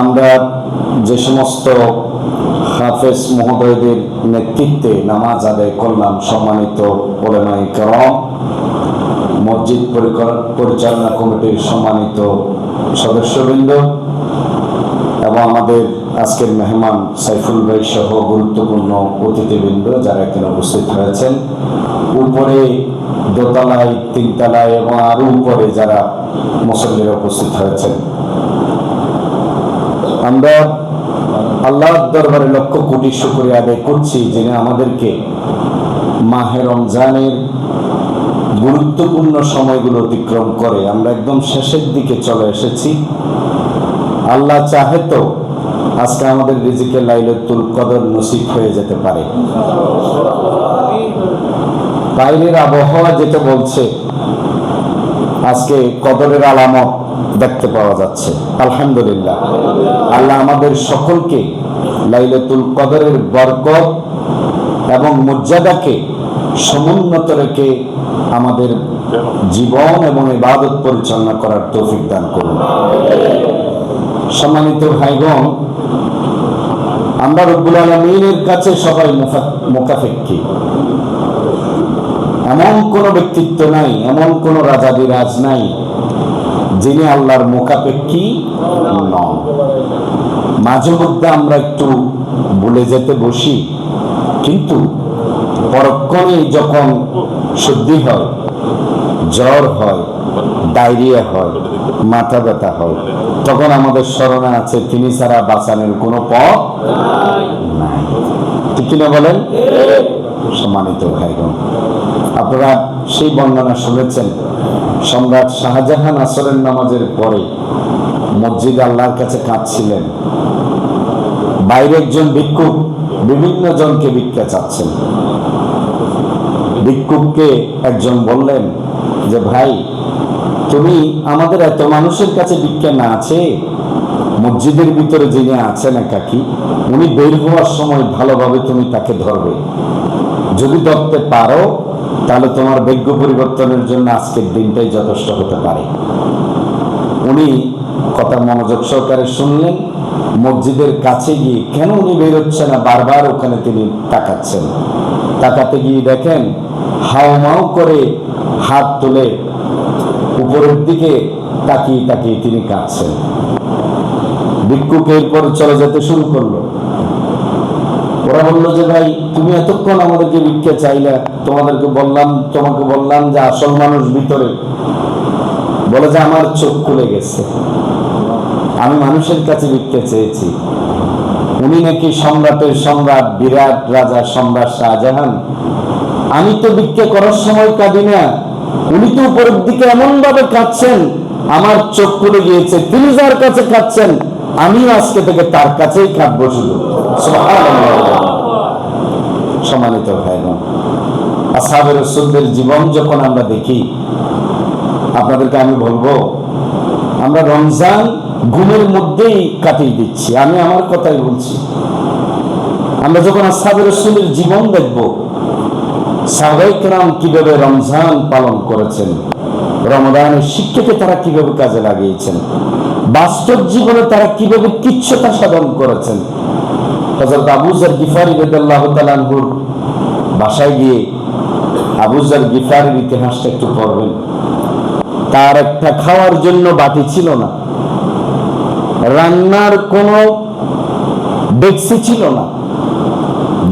আমরা যে সমস্ত হাফেজ মহোদয়দের নেতৃত্বে নামাজ আদায় করলাম, সম্মানিত উলামায়ে কেরাম, মসজিদ পরিচালনা কমিটির সম্মানিত সদস্যবৃন্দ এবং আমাদের আজকের মেহমান সাইফুল ভাই সহ গুরুত্বপূর্ণ অতিথিবৃন্দ যারা এখানে উপস্থিত হয়েছেন, উপরে দোতলায়, তিনতলায় এবং আরো উপরে যারা মুসল্লিরা উপস্থিত হয়েছেন, আমরা আল্লাহর দরবারে লক্ষ কোটি শুকরিয়া আদায় করছি যিনি আমাদেরকে মাহে রমজানের গুরুত্বপূর্ণ সময়গুলো অতিক্রম করে আমরা একদম শেষের দিকে চলে এসেছি। আল্লাহ চাহে তো আজকে আমাদের রিজিকে লাইলাতুল কদর নসিব হয়ে যেতে পারে। বাইরের আবহাওয়া যেটা বলছে আজকে কদরের আলামত দেখতে পাওয়া যাচ্ছে। আলহামদুলিল্লাহ, আল্লাহ আমাদের সকলকে লাইলাতুল কদরের বরকত এবং মর্যাদাকে সমুন্নত রেখে আমাদের জীবন এবং ইবাদত পরিচালনা করার তৌফিক দান করুন। সম্মানিত ভাইগণ, আমরা রব্বুল আলামিনের কাছে সবাই মুকাফেক্ষী। এমন কোন ব্যক্তিত্ব নাই, এমন কোন রাজাদিরাজ নাই যিনি আল্লাহর মুখাপেক্ষী নন। মাঝে মধ্যে আমরা একটু ভুলে যেতে বসি, কিন্তু পরক্ষণে যখন সর্দি হয়, জ্বর হয়, ডায়রিয়া হয়, মাথা ব্যথা হয়, তখন আমাদের স্মরণে আছে তিনি ছাড়া বাঁচানোর কোনো পথ নাই। ঠিক কিনা বলেন? সম্মানিত ভাইগণ, আপনারা সেই বর্ণনা শুনেছেন, সম্রাট শাহজাহান আসরের নামাজের পরে মসজিদে আল্লাহর কাছে কাঁদছিলেন। বাইরে একজন ভিক্ষুক বিভিন্ন জনকে ভিক্ষা চাচ্ছেন। ভিক্ষুককে একজন বললেন যে, ভাই, তুমি আমাদের এত মানুষের কাছে ভিক্ষা না আছে, মসজিদের ভিতরে যিনি আছেন একাকী, উনি বের হওয়ার সময় ভালোভাবে তুমি তাকে ধরবে। যদি ধরতে পারো তাহলে তোমার ভাগ্য পরিবর্তনের জন্য আজকের দিনটাই যথেষ্ট হতে পারে। উনি কথা মনোযোগ সহকারে শুনলেন। মসজিদের কাছে গিয়ে কেন উনি বেরোচ্ছে না, বারবার ওখানে তিনি তাকাচ্ছেন। তাকাতে গিয়ে দেখেন হাউমাউ করে হাত তুলে উপরের দিকে তাকিয়ে তাকিয়ে তিনি কাঁদছেন। ভিক্ষুক এরপর চলে যেতে শুরু করলো। ওরা বললো যে, ভাই, তুমি এতক্ষণ আমাদেরকে ভিক্ষা চাইলা, তোমাকে বললাম যে আসল মানুষ ভিতরে। বলে যে, আমার চোখ খুলে গেছে, আমি মানুষের কাছে ভিক্ষা চেয়েছি। উনি নাকি সম্রাটের সম্রাট, বিরাট রাজা সম্রাট শাহজাহান। আমি তো ভিক্ষা করার সময় কাঁদি না, উনি তো উপরের দিকে এমন ভাবে কাঁদছেন, আমার চোখ খুলে গিয়েছে। তিনি যার কাছে কাঁদছেন, আমি আজকে থেকে তার কাছেই কাঁদবো শুধু। সম্মানিত ভাইগণ, আসহাবে রাসূলদের জীবন যখন আমরা দেখি, আপনাদেরকে আমি বলবো, আমরা রমজান ঘুমের মধ্যেই কাটিয়ে দিচ্ছি। আমি আমার কথাই বলছি। আমরা যখন আসহাবে রাসূলের জীবন দেখব, সাহাবায়ে কেরাম কিভাবে রমজান পালন করেছেন, রমাদানের শিক্ষাকে তারা কিভাবে কাজে লাগিয়েছেন, বাস্তব জীবনে তারা কিভাবে কিচ্ছুতা সাধন করেছেন। হযরত আবু যর গিফারী রাদিয়াল্লাহু তাআলা আনহুর বাসায় গিয়ে আবু যর গিফারীর ইতিহাসটা একটু পড়বেন। তার একটা খাওয়ার জন্য বাটি ছিল না, রান্নার কোনো ডেক্সি ছিল না,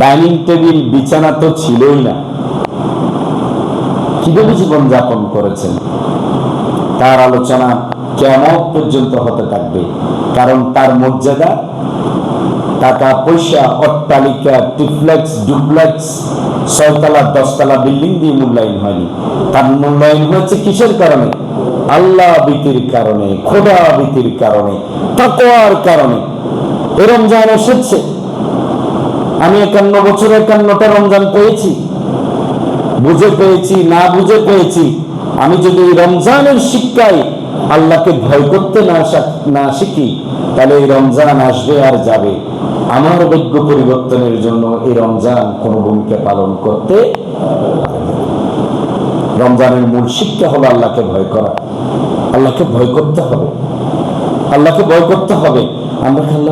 ডাইনিং টেবিল, বিছানা তো ছিলই না। কিভাবে জীবন যাপন করেছেন তার আলোচনা কিয়ামত পর্যন্ত হতে থাকবে। কারণ তার মর্যাদা টাকা পয়সা, অট্টালিকা, ট্রিপ্লেক্স, ডুপ্লেক্স, 6 তলা 10 তলা বিল্ডিং দিয়ে মূল্যায়ন হয়নি। তার মূল্যায়ন হয়েছে কিসের কারণে? আল্লাহ ভীতির কারণে, খোদা ভীতির কারণে, তাকওয়ার কারণে। এই রমজান এসেছে, আমি 51 বছরে 51টা রমজান পেয়েছি, বুঝে পেয়েছি, না বুঝে পেয়েছি। আমি যদি এই রমজানের শিক্ষায় আল্লাহকে ভয় করতে না শিখি, তাহলে এই রমজান আসবে আর যাবে। আমার ভাগ্য পরিবর্তনের জন্য এই রমজান কোন ভূমিকা পালন করতে। রমজানের মূল শিক্ষা হলো আল্লাহকে ভয় করা। আল্লাহকে ভয় করতে হবে। আল্লাহকে ভয় করতে হবে। আমরা কি আল্লাহ